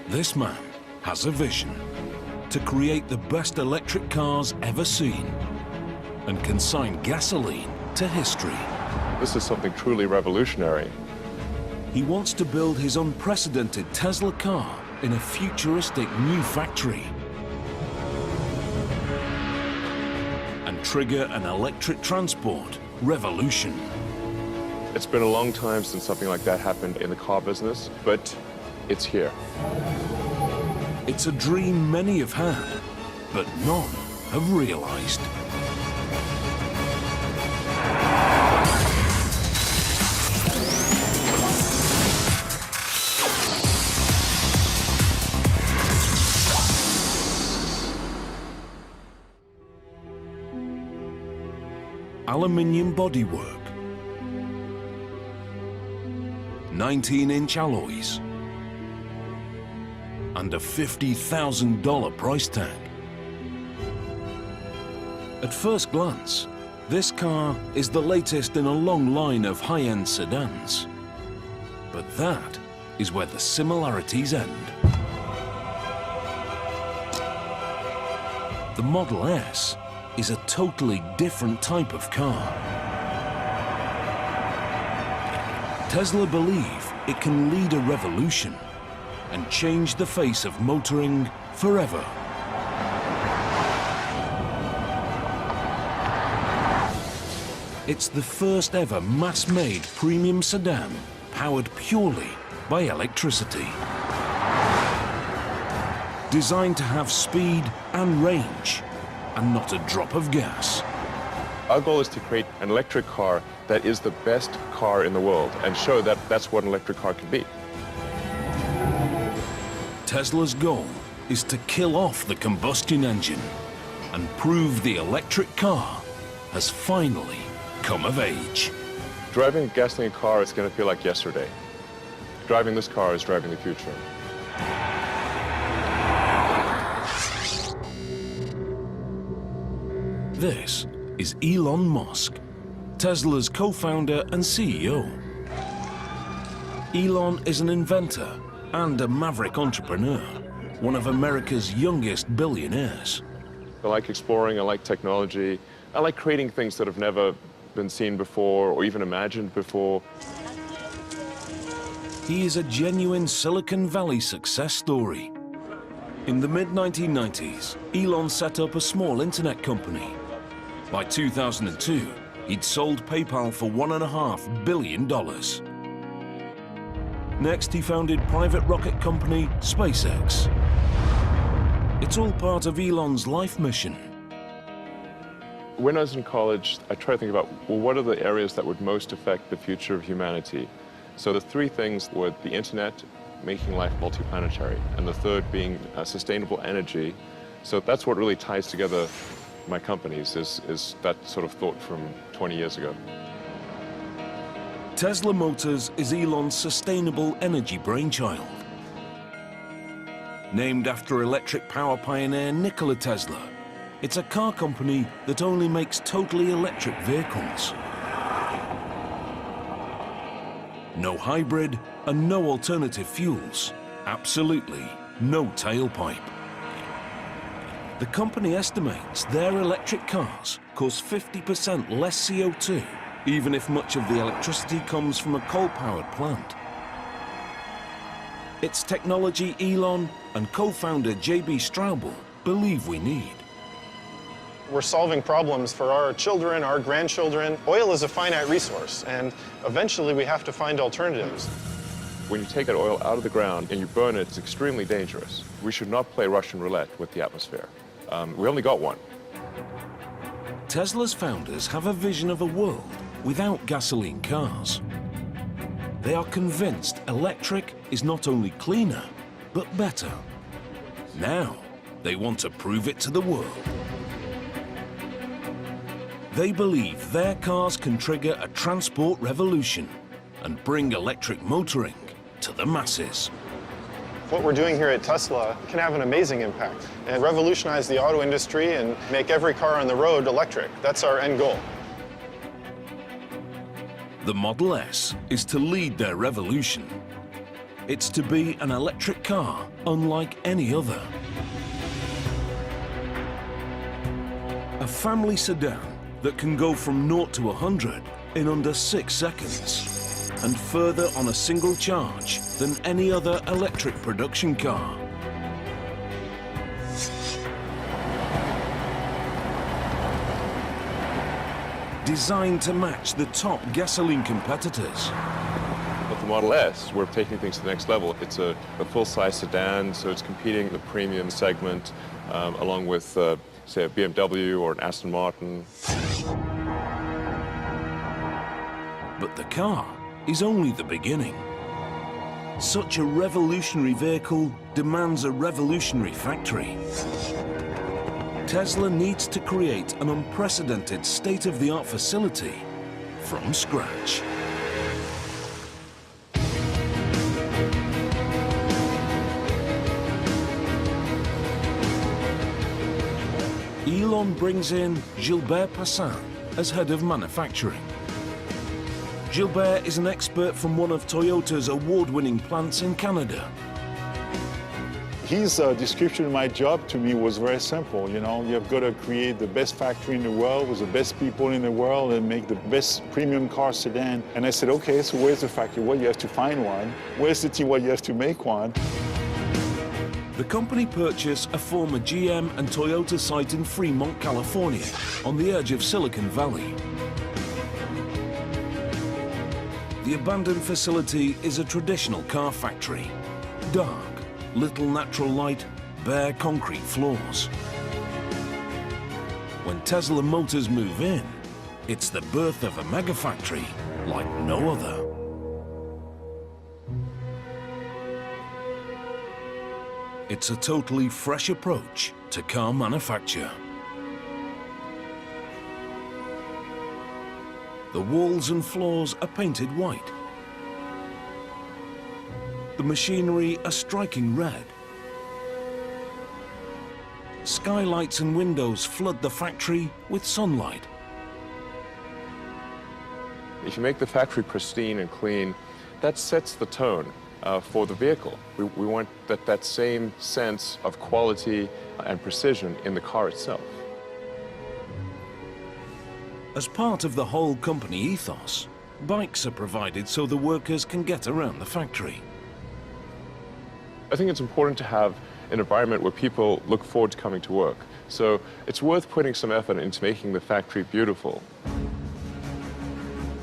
This man has a vision to create the best electric cars ever seen and consign gasoline to history. This is something truly revolutionary. He wants to build his unprecedented Tesla car in a futuristic new factory and trigger an electric transport revolution. It's been a long time since something like that happened in the car business, but it's here. It's a dream many have had, but none have realized. Aluminium bodywork, 19-inch alloys, and a $50,000 price tag. At first glance, this car is the latest in a long line of high-end sedans. But that is where the similarities end. The Model S is a totally different type of car. Tesla believe it can lead a revolution and change the face of motoring forever. It's the first ever mass-made premium sedan powered purely by electricity. Designed to have speed and range, and not a drop of gas. Our goal is to create an electric car that is the best car in the world and show that that's what an electric car can be. Tesla's goal is to kill off the combustion engine and prove the electric car has finally come of age. Driving a gasoline car is going to feel like yesterday. Driving this car is driving the future. This is Elon Musk, Tesla's co-founder and CEO. Elon is an inventor and a maverick entrepreneur, one of America's youngest billionaires. I like exploring, I like technology, I like creating things that have never been seen before or even imagined before. He is a genuine Silicon Valley success story. In the mid-1990s, Elon set up a small internet company. By 2002, he'd sold PayPal for $1.5 billion. Next, he founded private rocket company SpaceX. It's all part of Elon's life mission. When I was in college, I tried to think about, well, what are the areas that would most affect the future of humanity? So the three things were the internet, making life multiplanetary, and the third being sustainable energy. So that's what really ties together my companies, is that sort of thought from 20 years ago. Tesla Motors is Elon's sustainable energy brainchild. Named after electric power pioneer Nikola Tesla, it's a car company that only makes totally electric vehicles. No hybrid and no alternative fuels. Absolutely no tailpipe. The company estimates their electric cars cause 50% less CO2, even if much of the electricity comes from a coal-powered plant. It's technology Elon and co-founder J.B. Straubel believe we need. We're solving problems for our children, our grandchildren. Oil is a finite resource, and eventually we have to find alternatives. When you take that oil out of the ground and you burn it, it's extremely dangerous. We should not play Russian roulette with the atmosphere. We only got one. Tesla's founders have a vision of a world without gasoline cars. They are convinced electric is not only cleaner, but better. Now, they want to prove it to the world. They believe their cars can trigger a transport revolution and bring electric motoring to the masses. What we're doing here at Tesla can have an amazing impact and revolutionize the auto industry and make every car on the road electric. That's our end goal. The Model S is to lead their revolution. It's to be an electric car unlike any other. A family sedan that can go from 0 to 100 in under 6 seconds, and further on a single charge than any other electric production car. Designed to match the top gasoline competitors. With the Model S, we're taking things to the next level. It's a full-size sedan, so it's competing in the premium segment, along with, say, a BMW or an Aston Martin. But the car is only the beginning. Such a revolutionary vehicle demands a revolutionary factory. Tesla needs to create an unprecedented state-of-the-art facility from scratch. Elon brings in Gilbert Passin as head of manufacturing. Gilbert is an expert from one of Toyota's award-winning plants in Canada. His description of my job to me was very simple. You know, you've got to create the best factory in the world with the best people in the world and make the best premium car sedan. And I said, okay, so where's the factory? Well, you have to find one. Where's the team? Well, you have to make one. The company purchased a former GM and Toyota site in Fremont, California, on the edge of Silicon Valley. The abandoned facility is a traditional car factory. Dark, little natural light, bare concrete floors. When Tesla Motors move in, it's the birth of a mega factory like no other. It's a totally fresh approach to car manufacture. The walls and floors are painted white. The machinery a striking red. Skylights and windows flood the factory with sunlight. If you make the factory pristine and clean, that sets the tone for the vehicle. We want that same sense of quality and precision in the car itself. As part of the whole company ethos, bikes are provided so the workers can get around the factory. I think it's important to have an environment where people look forward to coming to work. So it's worth putting some effort into making the factory beautiful.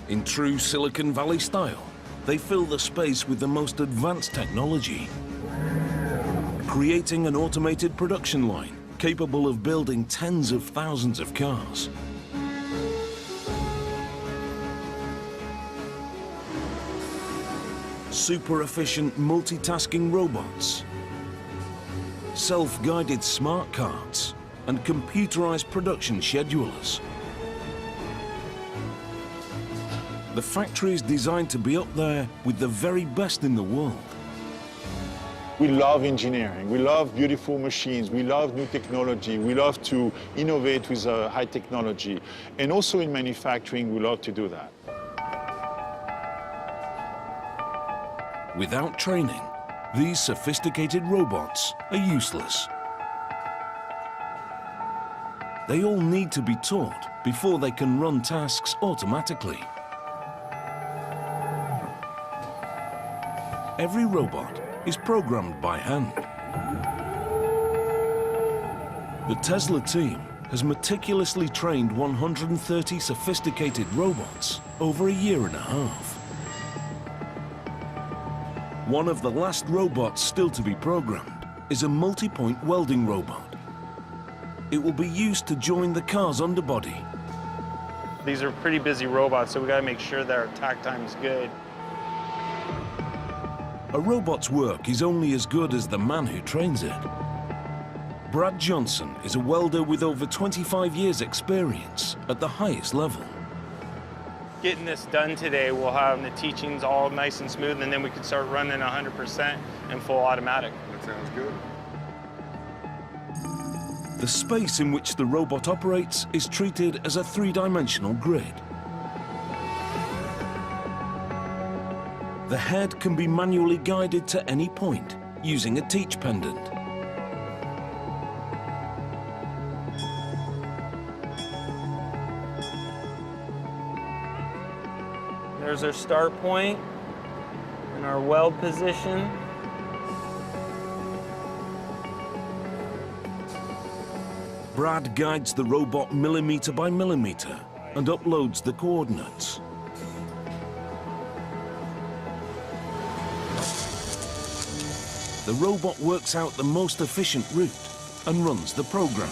In true Silicon Valley style, they fill the space with the most advanced technology, creating an automated production line capable of building tens of thousands of cars. Super efficient multitasking robots, self-guided smart carts, and computerized production schedulers. The factory is designed to be up there with the very best in the world. We love engineering. We love beautiful machines. We love new technology. We love to innovate with high technology. And also in manufacturing, we love to do that. Without training, these sophisticated robots are useless. They all need to be taught before they can run tasks automatically. Every robot is programmed by hand. The Tesla team has meticulously trained 130 sophisticated robots over a year and a half. One of the last robots still to be programmed is a multi-point welding robot. It will be used to join the car's underbody. These are pretty busy robots, so we gotta make sure that our tack time is good. A robot's work is only as good as the man who trains it. Brad Johnson is a welder with over 25 years' experience at the highest level. Getting this done today, we'll have the teachings all nice and smooth, and then we can start running 100% in full automatic. That sounds good. The space in which the robot operates is treated as a three-dimensional grid. The head can be manually guided to any point using a teach pendant. There's our start point and our weld position. Brad guides the robot millimeter by millimeter and uploads the coordinates. The robot works out the most efficient route and runs the program.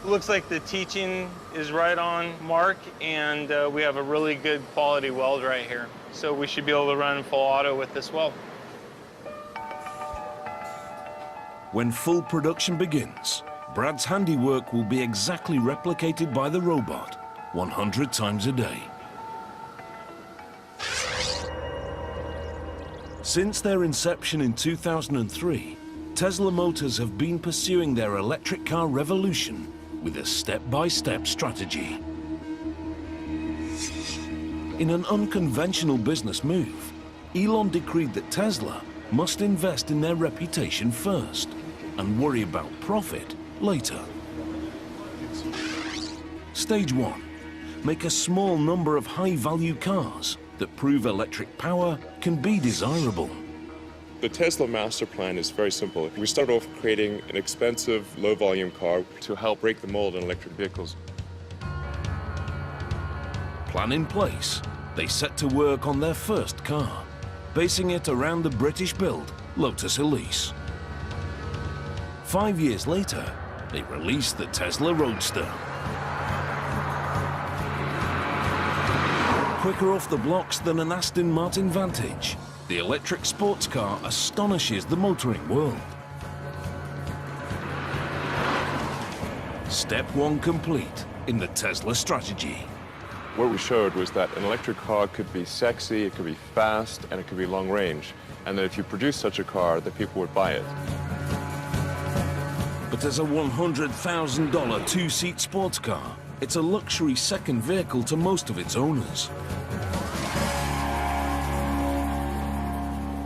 Looks like the teaching is right on mark, and we have a really good quality weld right here. So we should be able to run full auto with this weld. When full production begins, Brad's handiwork will be exactly replicated by the robot 100 times a day. Since their inception in 2003, Tesla Motors have been pursuing their electric car revolution with a step-by-step strategy. In an unconventional business move, Elon decreed that Tesla must invest in their reputation first and worry about profit later. Stage 1. Make a small number of high-value cars that prove electric power can be desirable. The Tesla master plan is very simple. We start off creating an expensive, low-volume car to help break the mold in electric vehicles. Plan in place, they set to work on their first car, basing it around the British-built Lotus Elise. 5 years later, they released the Tesla Roadster. Quicker off the blocks than an Aston Martin Vantage, the electric sports car astonishes the motoring world. Step 1 complete in the Tesla strategy. What we showed was that an electric car could be sexy, it could be fast, and it could be long range. And that if you produce such a car, that people would buy it. But as a $100,000 two-seat sports car, it's a luxury second vehicle to most of its owners.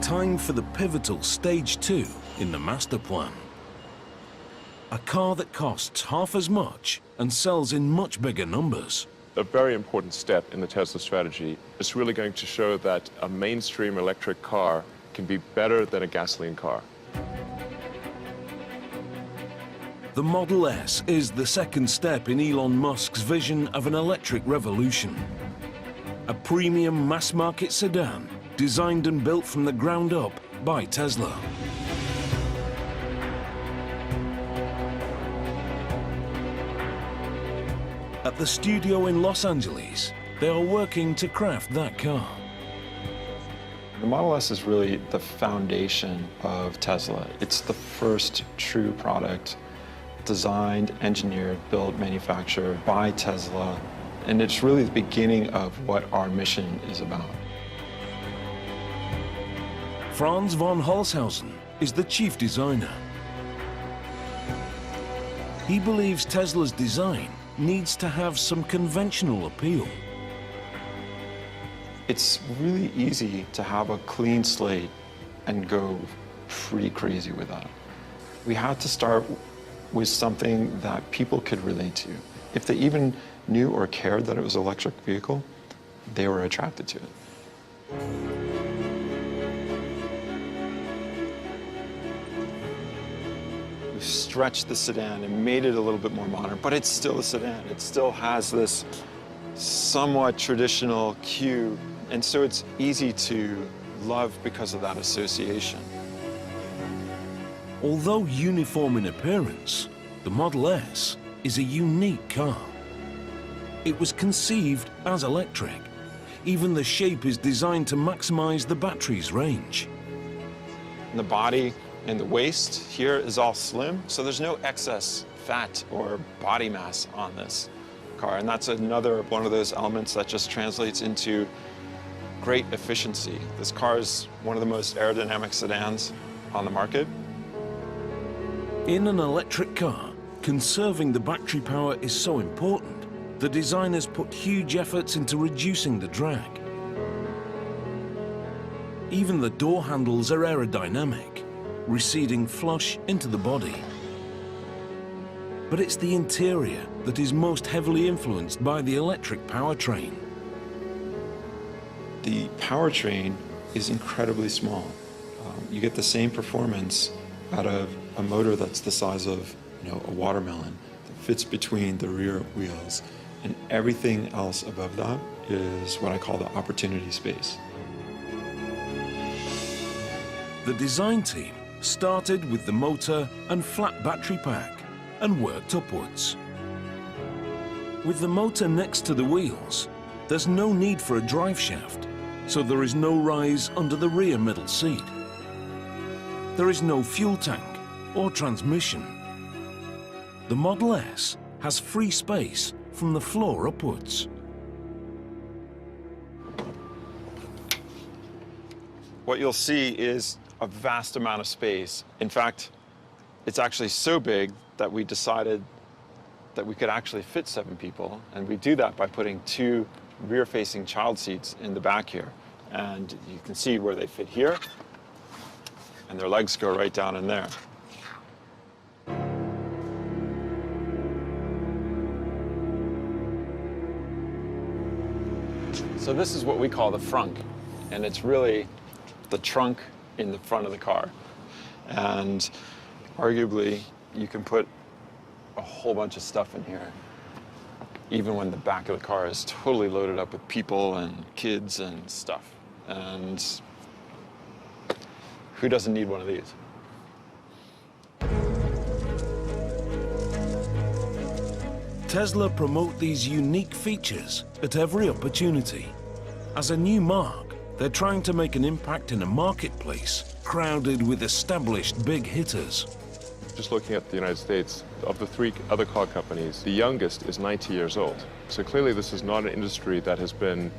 Time for the pivotal Stage 2 in the master plan. A car that costs half as much and sells in much bigger numbers. A very important step in the Tesla strategy is really going to show that a mainstream electric car can be better than a gasoline car. The Model S is the second step in Elon Musk's vision of an electric revolution. A premium mass-market sedan designed and built from the ground up by Tesla. At the studio in Los Angeles, they are working to craft that car. The Model S is really the foundation of Tesla. It's the first true product designed, engineered, built, manufactured by Tesla. And it's really the beginning of what our mission is about. Franz von Holzhausen is the chief designer. He believes Tesla's design needs to have some conventional appeal. It's really easy to have a clean slate and go pretty crazy with that. We had to start with something that people could relate to. If they even knew or cared that it was an electric vehicle, they were attracted to it. We've stretched the sedan and made it a little bit more modern, but it's still a sedan. It still has this somewhat traditional cue, and so it's easy to love because of that association. Although uniform in appearance, the Model S is a unique car. It was conceived as electric. Even the shape is designed to maximize the battery's range. The body and the waist here is all slim, so there's no excess fat or body mass on this car. And that's another one of those elements that just translates into great efficiency. This car is one of the most aerodynamic sedans on the market. In an electric car, conserving the battery power is so important, the designers put huge efforts into reducing the drag. Even the door handles are aerodynamic, receding flush into the body. But it's the interior that is most heavily influenced by the electric powertrain. The powertrain is incredibly small. You get the same performance out of a motor that's the size of, a watermelon that fits between the rear wheels, and everything else above that is what I call the opportunity space. The design team started with the motor and flat battery pack and worked upwards. With the motor next to the wheels, there's no need for a drive shaft, so there is no rise under the rear middle seat. There is no fuel tank or transmission. The Model S has free space from the floor upwards. What you'll see is a vast amount of space. In fact, it's actually so big that we decided that we could actually fit 7 people, and we do that by putting 2 rear-facing child seats in the back here. And you can see where they fit here, and their legs go right down in there. So this is what we call the frunk, and it's really the trunk in the front of the car. And arguably, you can put a whole bunch of stuff in here, even when the back of the car is totally loaded up with people and kids and stuff. And who doesn't need one of these? Tesla promote these unique features at every opportunity. As a new mark, they're trying to make an impact in a marketplace crowded with established big hitters. Just looking at the United States, of the 3 other car companies, the youngest is 90 years old. So clearly this is not an industry that has been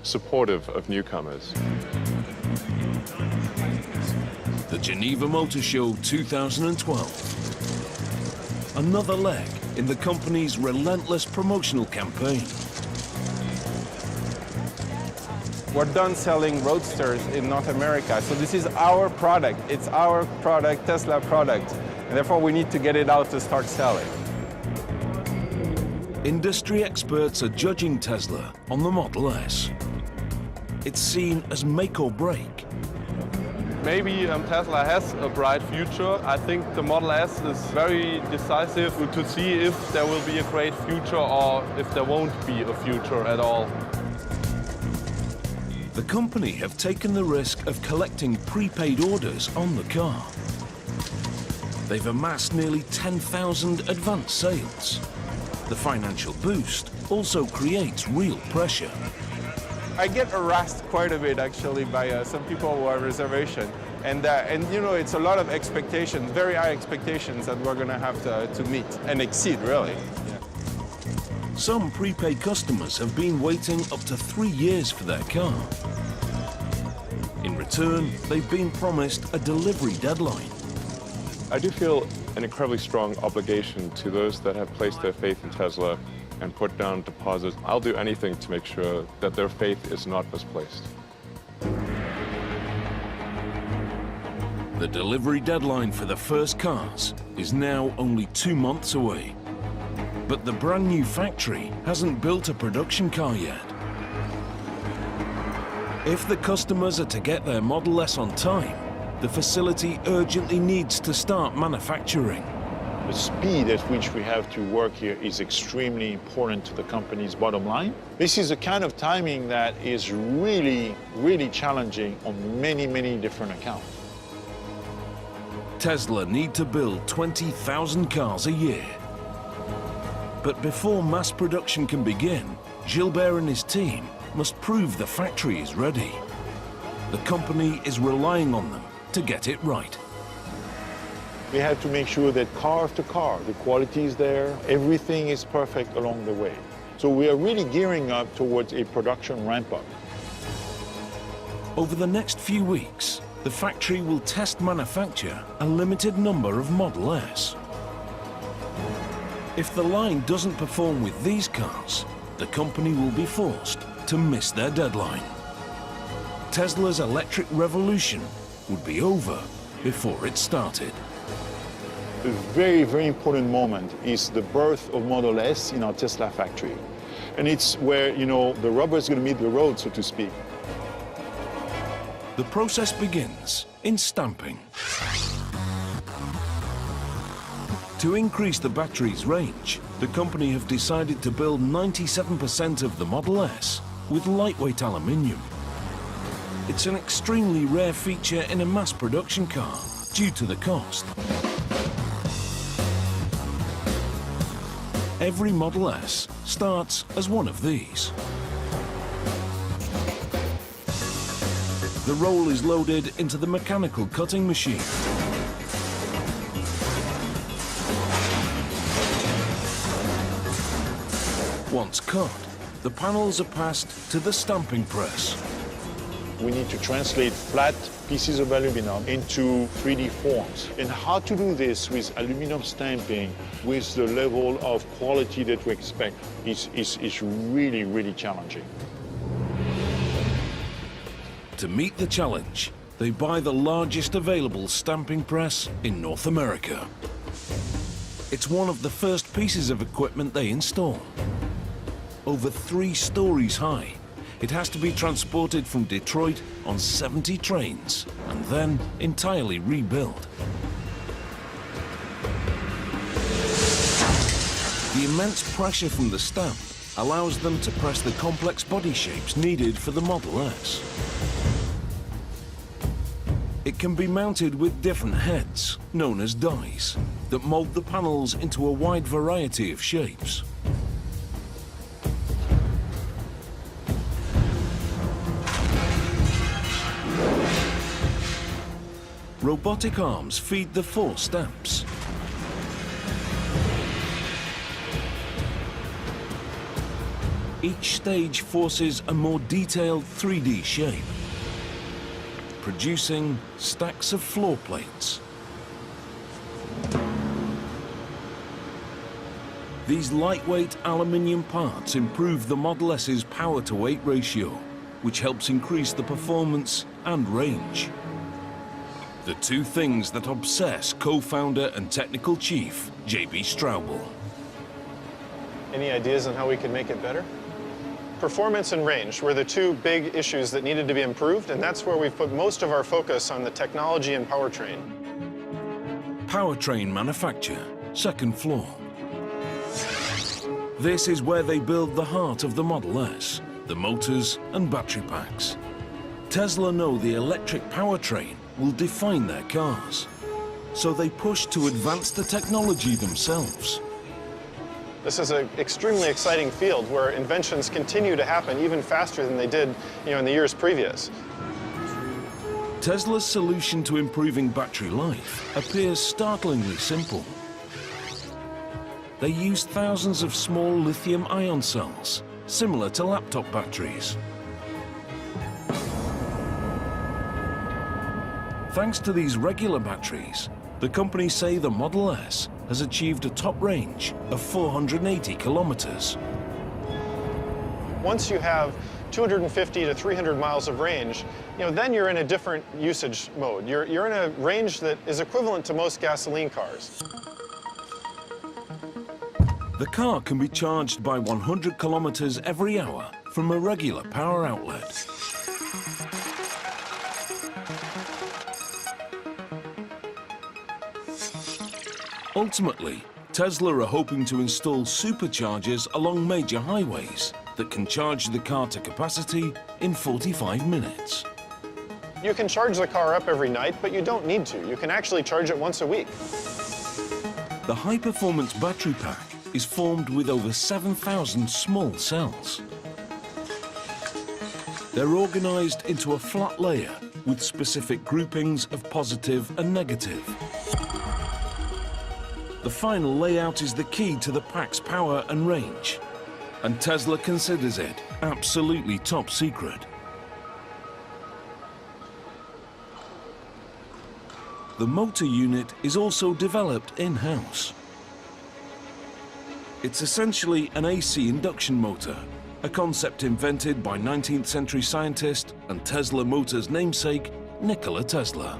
supportive of newcomers. The Geneva Motor Show 2012. Another leg in the company's relentless promotional campaign. We're done selling Roadsters in North America, so this is our product. It's our product, Tesla product, and therefore we need to get it out to start selling. Industry experts are judging Tesla on the Model S. It's seen as make or break. Maybe Tesla has a bright future. I think the Model S is very decisive to see if there will be a great future or if there won't be a future at all. The company have taken the risk of collecting prepaid orders on the car. They've amassed nearly 10,000 advance sales. The financial boost also creates real pressure. I get harassed quite a bit actually by some people who have reservation. And it's a lot of expectations, very high expectations that we're going to have to meet and exceed, really. Some prepaid customers have been waiting up to 3 years for their car. In return, they've been promised a delivery deadline. I do feel an incredibly strong obligation to those that have placed their faith in Tesla and put down deposits. I'll do anything to make sure that their faith is not misplaced. The delivery deadline for the first cars is now only 2 months away. But the brand new factory hasn't built a production car yet. If the customers are to get their Model S on time, the facility urgently needs to start manufacturing. The speed at which we have to work here is extremely important to the company's bottom line. This is a kind of timing that is really, really challenging on many, many different accounts. Tesla need to build 20,000 cars a year. But before mass production can begin, Gilbert and his team must prove the factory is ready. The company is relying on them to get it right. We have to make sure that car after car, the quality is there, everything is perfect along the way. So we are really gearing up towards a production ramp-up. Over the next few weeks, the factory will test manufacture a limited number of Model S. If the line doesn't perform with these cars, the company will be forced to miss their deadline. Tesla's electric revolution would be over before it started. A very, very important moment is the birth of Model S in our Tesla factory. And it's where, the rubber is going to meet the road, so to speak. The process begins in stamping. To increase the battery's range, the company have decided to build 97% of the Model S with lightweight aluminium. It's an extremely rare feature in a mass production car due to the cost. Every Model S starts as one of these. The roll is loaded into the mechanical cutting machine. Once cut, the panels are passed to the stamping press. We need to translate flat pieces of aluminum into 3D forms. And how to do this with aluminum stamping with the level of quality that we expect is really, really challenging. To meet the challenge, they buy the largest available stamping press in North America. It's one of the first pieces of equipment they install. Over 3 stories high, it has to be transported from Detroit on 70 trains and then entirely rebuilt. The immense pressure from the stamp allows them to press the complex body shapes needed for the Model S. It can be mounted with different heads, known as dies, that mold the panels into a wide variety of shapes. Robotic arms feed the 4 stamps. Each stage forces a more detailed 3D shape, producing stacks of floor plates. These lightweight aluminium parts improve the Model S's power-to-weight ratio, which helps increase the performance and range. The 2 things that obsess co-founder and technical chief, J.B. Straubel. Any ideas on how we could make it better? Performance and range were the 2 big issues that needed to be improved, and that's where we've put most of our focus on the technology and powertrain. Powertrain manufacture, 2nd floor. This is where they build the heart of the Model S, the motors and battery packs. Tesla know the electric powertrain will define their cars, so they push to advance the technology themselves. This is an extremely exciting field where inventions continue to happen even faster than they did, in the years previous. Tesla's solution to improving battery life appears startlingly simple. They use thousands of small lithium-ion cells, similar to laptop batteries. Thanks to these regular batteries, the company say the Model S has achieved a top range of 480 kilometers. Once you have 250 to 300 miles of range, then you're in a different usage mode. You're in a range that is equivalent to most gasoline cars. The car can be charged by 100 kilometers every hour from a regular power outlet. Ultimately, Tesla are hoping to install superchargers along major highways that can charge the car to capacity in 45 minutes. You can charge the car up every night, but you don't need to. You can actually charge it once a week. The high-performance battery pack is formed with over 7,000 small cells. They're organized into a flat layer with specific groupings of positive and negative. The final layout is the key to the pack's power and range, and Tesla considers it absolutely top secret. The motor unit is also developed in-house. It's essentially an AC induction motor, a concept invented by 19th century scientist and Tesla Motors namesake, Nikola Tesla.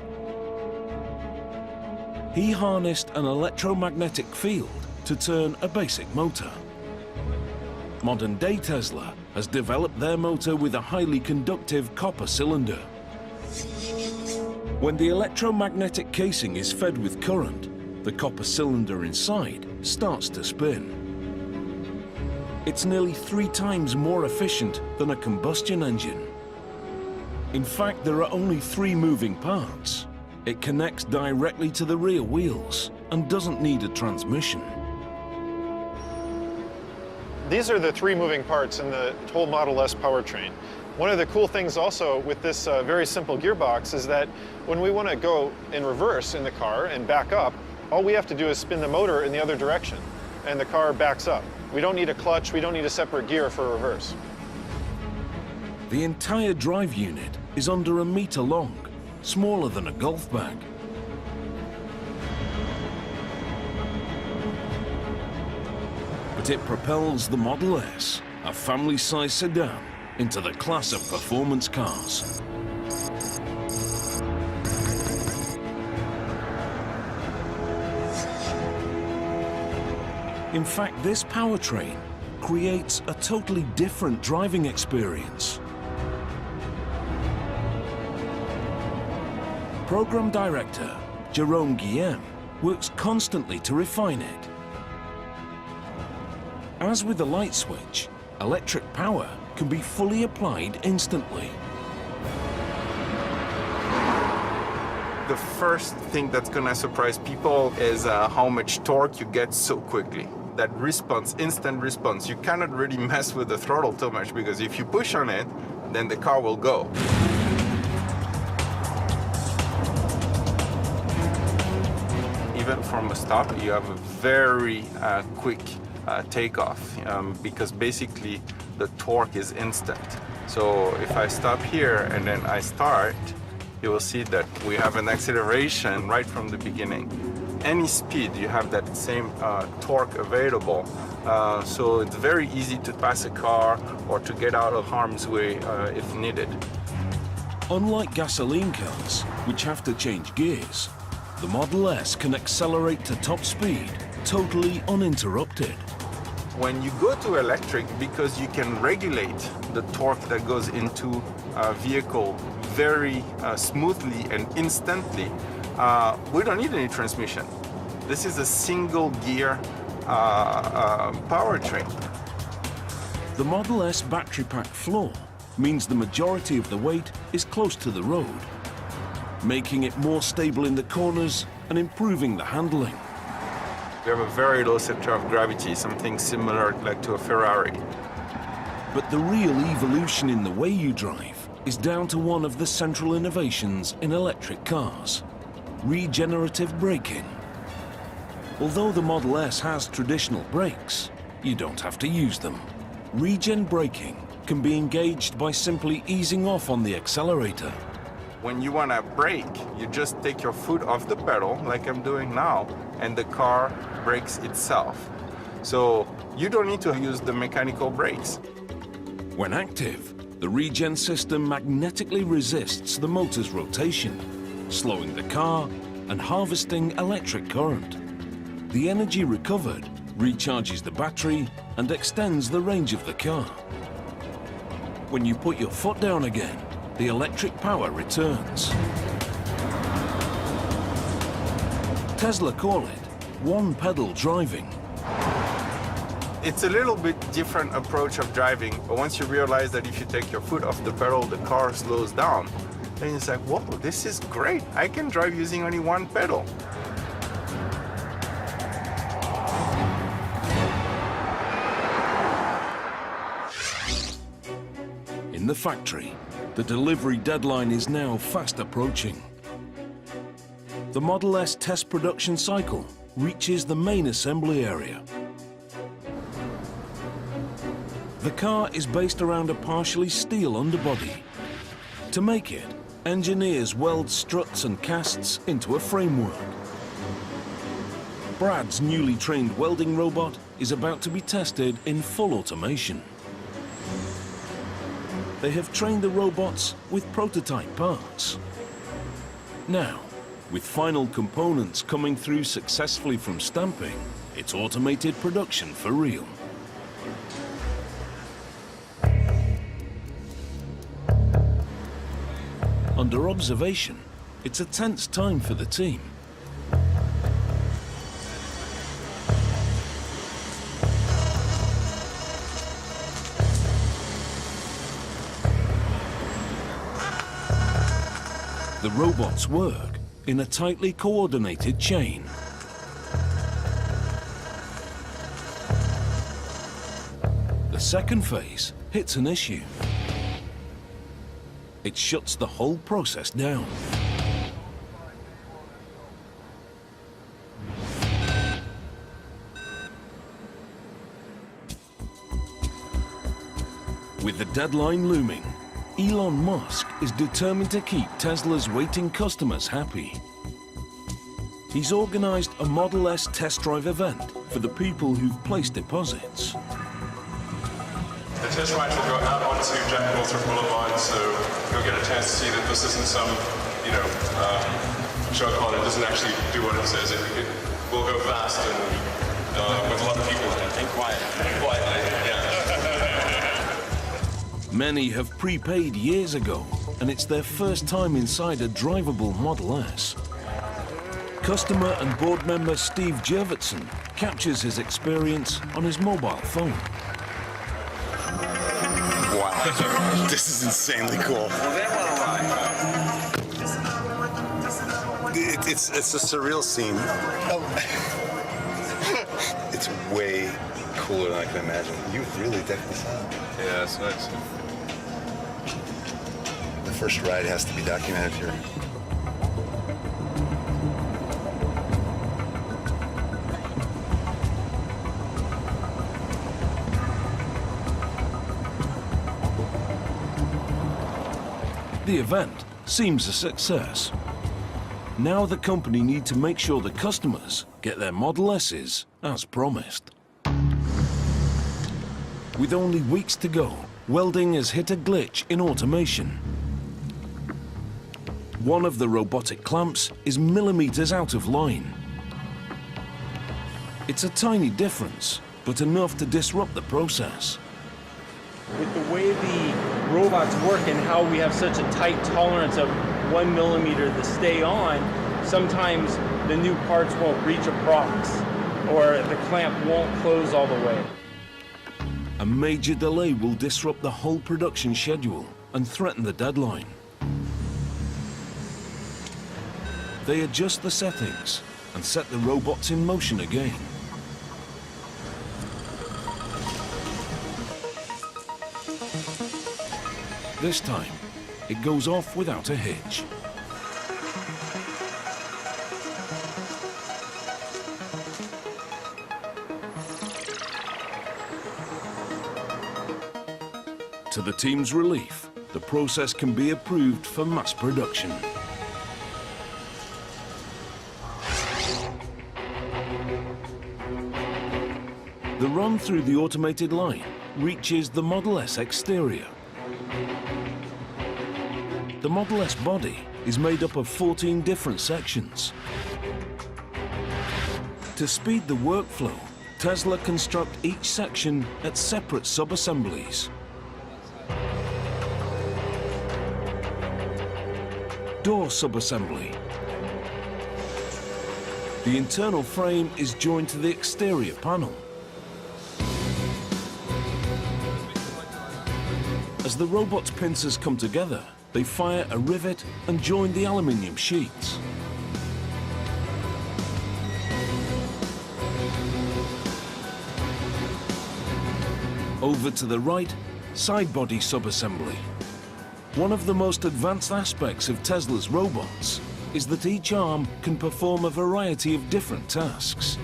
He harnessed an electromagnetic field to turn a basic motor. Modern-day Tesla has developed their motor with a highly conductive copper cylinder. When the electromagnetic casing is fed with current, the copper cylinder inside starts to spin. It's nearly 3 times more efficient than a combustion engine. In fact, there are only 3 moving parts. It connects directly to the rear wheels and doesn't need a transmission. These are the 3 moving parts in the whole Model S powertrain. One of the cool things also with this very simple gearbox is that when we want to go in reverse in the car and back up, all we have to do is spin the motor in the other direction, and the car backs up. We don't need a clutch, we don't need a separate gear for reverse. The entire drive unit is under 1 meter long, smaller than a golf bag. But it propels the Model S, a family-size sedan, into the class of performance cars. In fact, this powertrain creates a totally different driving experience. Program Director Jerome Guillem works constantly to refine it. As with the light switch, electric power can be fully applied instantly. The first thing that's gonna surprise people is how much torque you get so quickly. That response, instant response, you cannot really mess with the throttle too much because if you push on it, then the car will go. Even from a stop, you have a very quick takeoff because basically the torque is instant. So if I stop here and then I start, you will see that we have an acceleration right from the beginning. Any speed, you have that same torque available. So it's very easy to pass a car or to get out of harm's way if needed. Unlike gasoline cars, which have to change gears, the Model S can accelerate to top speed totally uninterrupted. When you go to electric, because you can regulate the torque that goes into a vehicle very smoothly and instantly, we don't need any transmission. This is a single gear powertrain. The Model S battery pack floor means the majority of the weight is close to the road, making it more stable in the corners and improving the handling. We have a very low center of gravity, something similar like to a Ferrari. But the real evolution in the way you drive is down to one of the central innovations in electric cars: regenerative braking. Although the Model S has traditional brakes, you don't have to use them. Regen braking can be engaged by simply easing off on the accelerator. When you want to brake, you just take your foot off the pedal, like I'm doing now, and the car brakes itself. So you don't need to use the mechanical brakes. When active, the regen system magnetically resists the motor's rotation, slowing the car and harvesting electric current. The energy recovered recharges the battery and extends the range of the car. When you put your foot down again, the electric power returns. Tesla call it one-pedal driving. It's a little bit different approach of driving, but once you realize that if you take your foot off the pedal, the car slows down, then it's like, whoa, this is great. I can drive using only one pedal. In the factory, the delivery deadline is now fast approaching. The Model S test production cycle reaches the main assembly area. The car is based around a partially steel underbody. To make it, engineers weld struts and casts into a framework. Brad's newly trained welding robot is about to be tested in full automation. They have trained the robots with prototype parts. Now, with final components coming through successfully from stamping, it's automated production for real. Under observation, it's a tense time for the team. The robots work in a tightly coordinated chain. The second phase hits an issue. It shuts the whole process down. With the deadline looming, Elon Musk is determined to keep Tesla's waiting customers happy. He's organized a Model S test drive event for the people who've placed deposits. The test rides will go out onto Jack Northrop Boulevard, so you'll get a chance to see that this isn't some, show car that doesn't actually do what it says. It will go fast and with a lot of people in it. And quiet. Quietly, yeah. Many have prepaid years ago, and it's their first time inside a drivable Model S. Customer and board member Steve Jurvetson captures his experience on his mobile phone. Wow, this is insanely cool. It's a surreal scene. It's way cooler than I can imagine. You really definitely saw it. Yeah, it's nice. The first ride has to be documented here. The event seems a success. Now the company need to make sure the customers get their Model S's as promised. With only weeks to go, welding has hit a glitch in automation. One of the robotic clamps is millimeters out of line. It's a tiny difference, but enough to disrupt the process. With the way the robots work and how we have such a tight tolerance of 1 millimeter to stay on, sometimes the new parts won't reach a prox or the clamp won't close all the way. A major delay will disrupt the whole production schedule and threaten the deadline. They adjust the settings and set the robots in motion again. This time, it goes off without a hitch. To the team's relief, the process can be approved for mass production. The run through the automated line reaches the Model S exterior. The Model S body is made up of 14 different sections. To speed the workflow, Tesla construct each section at separate sub-assemblies. Door sub-assembly. The internal frame is joined to the exterior panel. As the robot's pincers come together, they fire a rivet and join the aluminium sheets. Over to the right, side body sub-assembly. One of the most advanced aspects of Tesla's robots is that each arm can perform a variety of different tasks.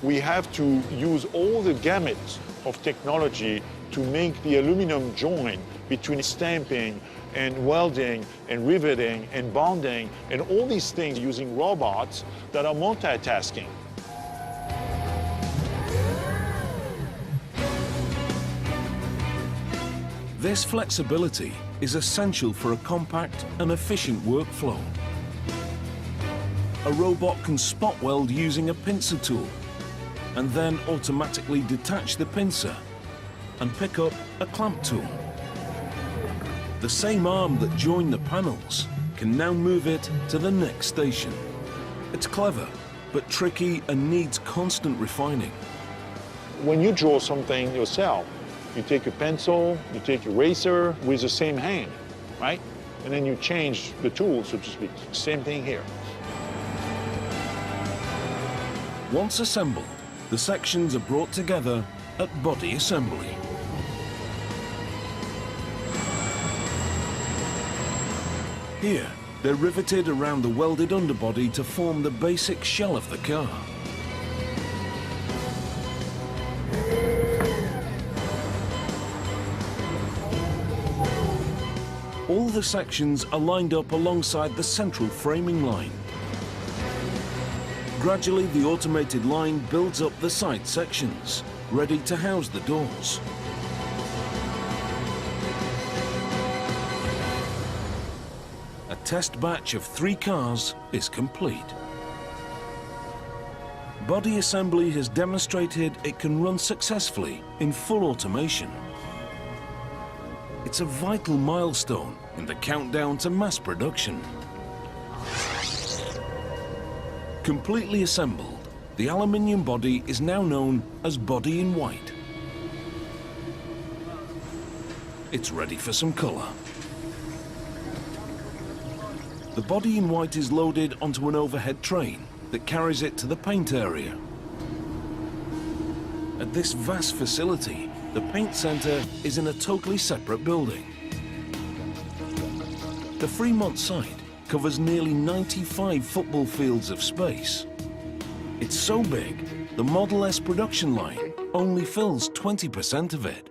We have to use all the gamut of technology to make the aluminum joint between stamping and welding and riveting and bonding and all these things using robots that are multitasking. This flexibility is essential for a compact and efficient workflow. A robot can spot weld using a pincer tool and then automatically detach the pincer and pick up a clamp tool. The same arm that joined the panels can now move it to the next station. It's clever, but tricky and needs constant refining. When you draw something yourself, you take a pencil, you take a eraser with the same hand, right? And then you change the tool, so to speak. Same thing here. Once assembled, the sections are brought together at body assembly. Here, they're riveted around the welded underbody to form the basic shell of the car. All the sections are lined up alongside the central framing line. Gradually, the automated line builds up the side sections, ready to house the doors. A test batch of 3 cars is complete. Body assembly has demonstrated it can run successfully in full automation. It's a vital milestone in the countdown to mass production. Completely assembled, the aluminium body is now known as body in white. It's ready for some color. The body in white is loaded onto an overhead train that carries it to the paint area. At this vast facility, the paint center is in a totally separate building. The Fremont site covers nearly 95 football fields of space. It's so big, the Model S production line only fills 20% of it.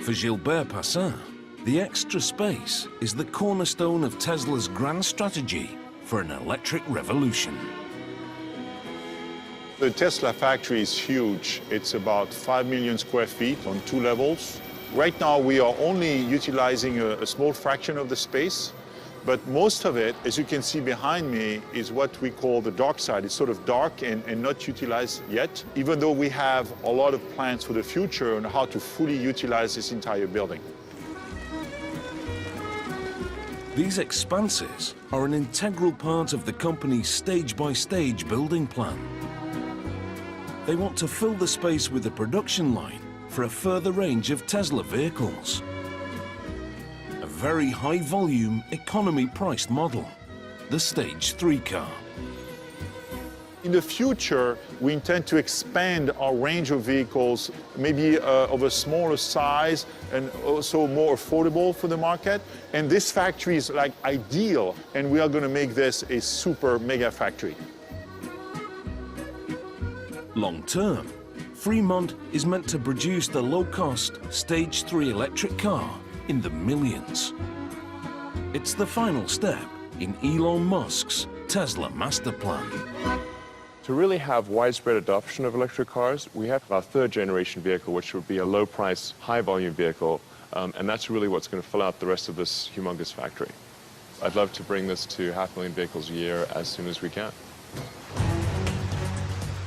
For Gilbert Passin, the extra space is the cornerstone of Tesla's grand strategy for an electric revolution. The Tesla factory is huge. It's about 5 million square feet on 2 levels. Right now, we are only utilizing a small fraction of the space, but most of it, as you can see behind me, is what we call the dark side. It's sort of dark and not utilized yet, even though we have a lot of plans for the future on how to fully utilize this entire building. These expanses are an integral part of the company's stage-by-stage building plan. They want to fill the space with a production line for a further range of Tesla vehicles. A very high-volume, economy-priced model, the Stage 3 car. In the future, we intend to expand our range of vehicles, maybe of a smaller size and also more affordable for the market. And this factory is like ideal, and we are going to make this a super mega factory. Long term, Fremont is meant to produce the low-cost Stage 3 electric car in the millions. It's the final step in Elon Musk's Tesla master plan. To really have widespread adoption of electric cars, we have our 3rd generation vehicle, which would be a low-price, high-volume vehicle, and that's really what's going to fill out the rest of this humongous factory. I'd love to bring this to 500,000 vehicles a year as soon as we can.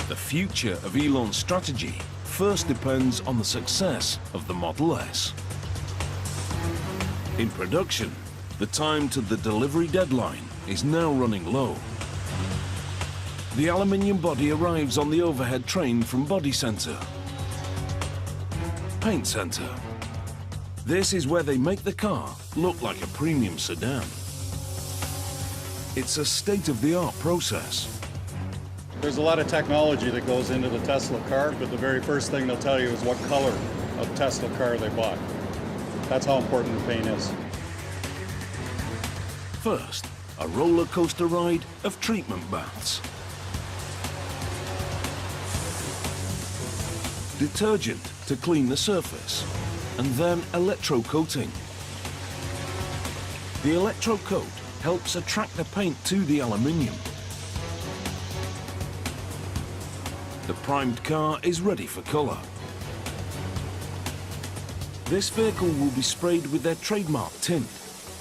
The future of Elon's strategy first depends on the success of the Model S. In production, the time to the delivery deadline is now running low. The aluminium body arrives on the overhead train from Body Center. Paint Center. This is where they make the car look like a premium sedan. It's a state-of-the-art process. There's a lot of technology that goes into the Tesla car, but the very first thing they'll tell you is what color of Tesla car they bought. That's how important the paint is. First, a roller coaster ride of treatment baths. Detergent to clean the surface, and then electrocoating. The electrocoat helps attract the paint to the aluminium. The primed car is ready for colour. This vehicle will be sprayed with their trademark tint,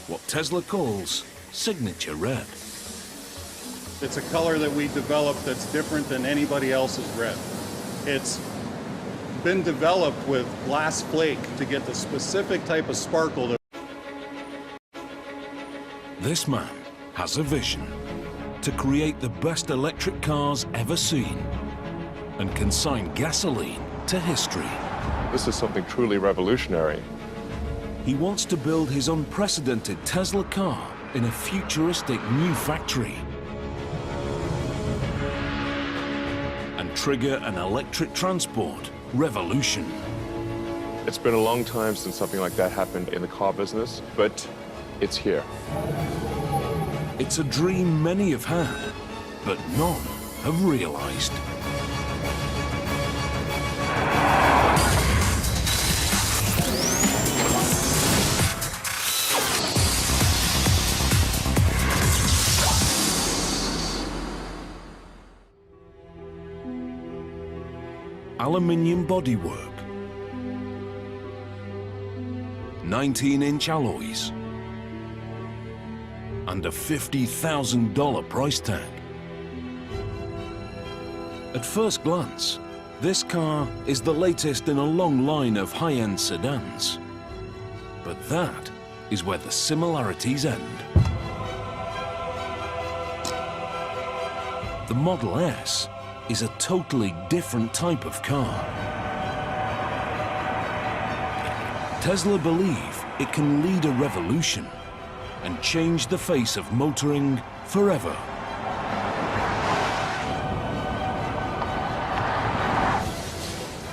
what Tesla calls signature red. It's a color that we developed that's different than anybody else's red. It's been developed with glass flake to get the specific type of sparkle that... This man has a vision to create the best electric cars ever seen and consign gasoline to history. This is something truly revolutionary. He wants to build his unprecedented Tesla car in a futuristic new factory and trigger an electric transport revolution. It's been a long time since something like that happened in the car business, but it's here. It's a dream many have had, but none have realized. Aluminium bodywork, 19-inch alloys, and a $50,000 price tag. At first glance, this car is the latest in a long line of high-end sedans. But that is where the similarities end. The Model S is a totally different type of car. Tesla believe it can lead a revolution and change the face of motoring forever.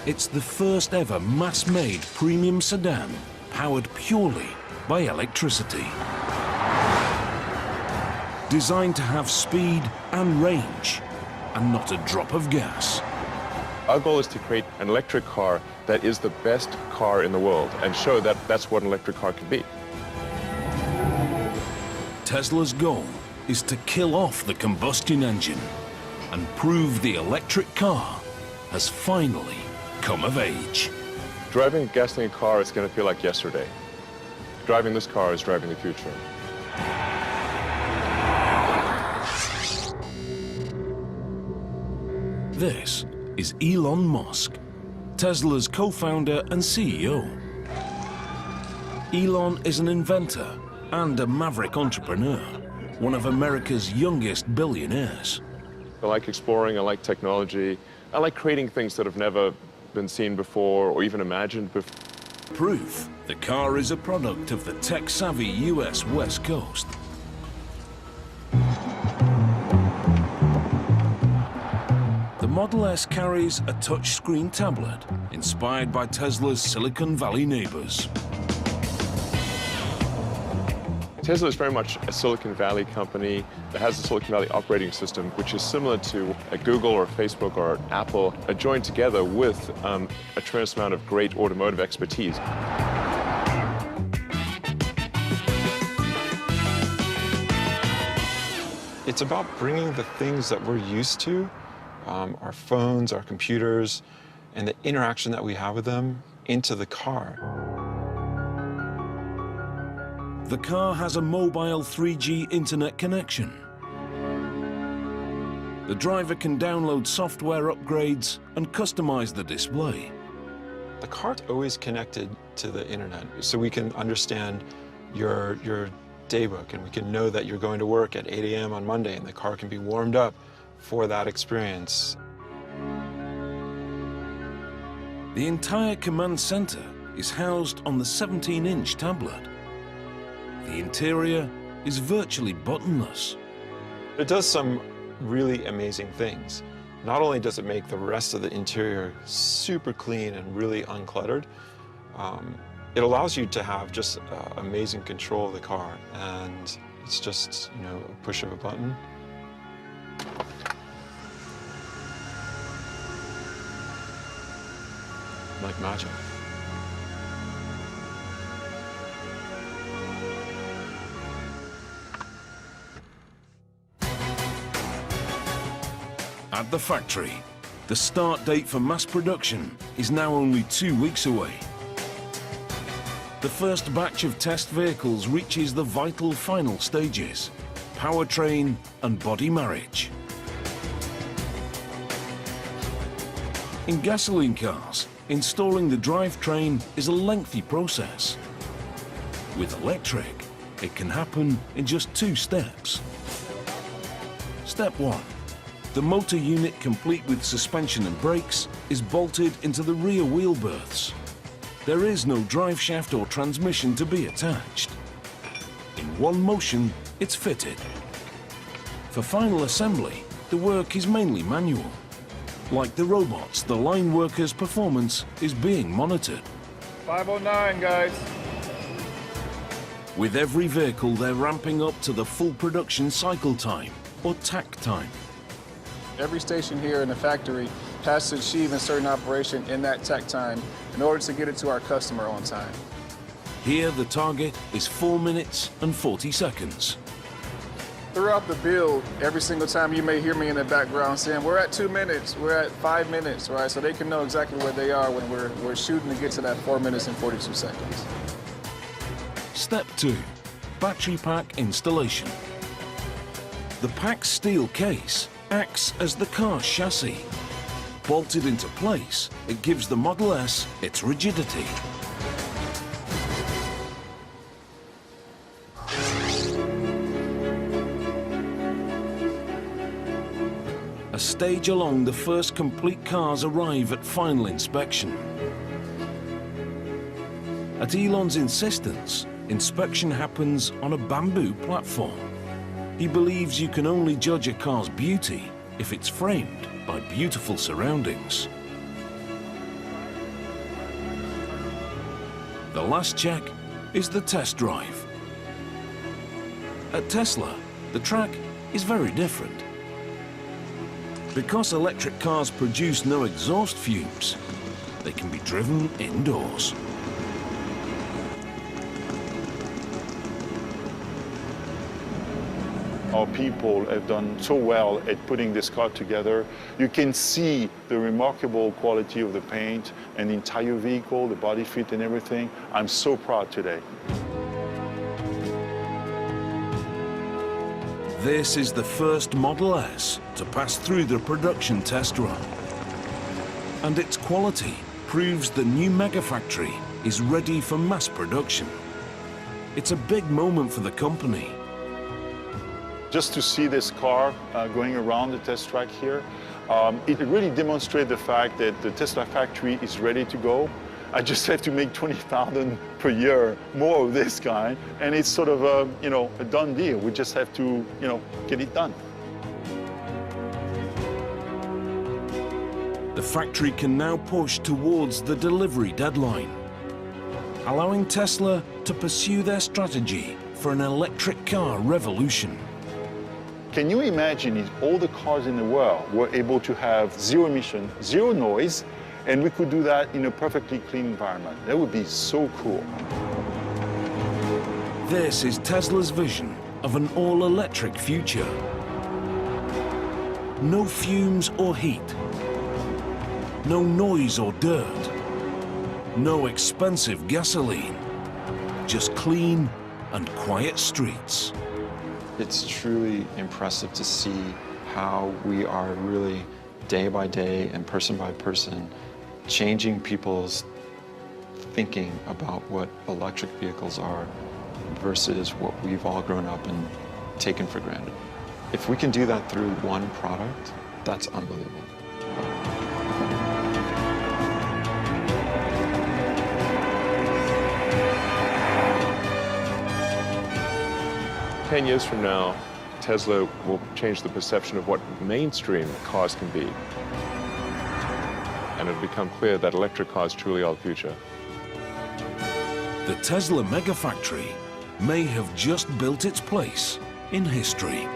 It's the first ever mass-made premium sedan powered purely by electricity. Designed to have speed and range, and not a drop of gas. Our goal is to create an electric car that is the best car in the world and show that that's what an electric car can be. Tesla's goal is to kill off the combustion engine and prove the electric car has finally come of age. Driving a gasoline car is going to feel like yesterday. Driving this car is driving the future. This is Elon Musk, Tesla's co-founder and CEO. Elon is an inventor and a maverick entrepreneur, one of America's youngest billionaires. I like exploring, I like technology, I like creating things that have never been seen before or even imagined before. Proof the car is a product of the tech-savvy US West Coast. The Model S carries a touchscreen tablet inspired by Tesla's Silicon Valley neighbors. Tesla is very much a Silicon Valley company that has a Silicon Valley operating system, which is similar to a Google or a Facebook or an Apple, joined together with a tremendous amount of great automotive expertise. It's about bringing the things that we're used to, our phones, our computers, and the interaction that we have with them into the car. The car has a mobile 3G internet connection. The driver can download software upgrades and customize the display. The car's always connected to the internet, so we can understand your daybook, and we can know that you're going to work at 8 a.m. on Monday, and the car can be warmed up for that experience. The entire command center is housed on the 17-inch tablet. The interior is virtually buttonless. It does some really amazing things. Not only does it make the rest of the interior super clean and really uncluttered, it allows you to have just amazing control of the car, and it's just, you know, a push of a button. Like magic. At the factory, the start date for mass production is now only 2 weeks away. The first batch of test vehicles reaches the vital final stages: powertrain and body marriage. In gasoline cars, installing the drivetrain is a lengthy process. With electric, it can happen in just 2 steps. Step 1. The motor unit, complete with suspension and brakes, is bolted into the rear wheel berths. There is no drive shaft or transmission to be attached. In one motion, it's fitted. For final assembly, the work is mainly manual. Like the robots, the line workers' performance is being monitored. 509, guys. With every vehicle, they're ramping up to the full production cycle time, or TAC time. Every station here in the factory has to achieve a certain operation in that TAC time in order to get it to our customer on time. Here, the target is 4 minutes and 40 seconds. Throughout the build, every single time you may hear me in the background saying, we're at 2 minutes, we're at 5 minutes, right? So they can know exactly where they are when we're shooting to get to that 4 minutes and 42 seconds. Step 2. Battery pack installation. The packed steel case acts as the car's chassis. Bolted into place, it gives the Model S its rigidity. A stage along, the first complete cars arrive at final inspection. At Elon's insistence, inspection happens on a bamboo platform. He believes you can only judge a car's beauty if it's framed by beautiful surroundings. The last check is the test drive. At Tesla, the track is very different. Because electric cars produce no exhaust fumes, they can be driven indoors. Our people have done so well at putting this car together. You can see the remarkable quality of the paint and the entire vehicle, the body fit and everything. I'm so proud today. This is the first Model S to pass through the production test run. And its quality proves the new Megafactory is ready for mass production. It's a big moment for the company. Just to see this car going around the test track here, it really demonstrates the fact that the Tesla factory is ready to go. I just have to make 20,000 per year more of this kind, and it's sort of a, a done deal. We just have to, get it done. The factory can now push towards the delivery deadline, allowing Tesla to pursue their strategy for an electric car revolution. Can you imagine if all the cars in the world were able to have zero emission, zero noise, and we could do that in a perfectly clean environment? That would be so cool. This is Tesla's vision of an all-electric future. No fumes or heat. No noise or dirt. No expensive gasoline. Just clean and quiet streets. It's truly impressive to see how we are really day by day and person by person changing people's thinking about what electric vehicles are versus what we've all grown up and taken for granted. If we can do that through one product, that's unbelievable. "10 years from now, Tesla will change the perception of what mainstream cars can be. And it'll become clear that electric cars truly are the future." The Tesla Megafactory may have just built its place in history.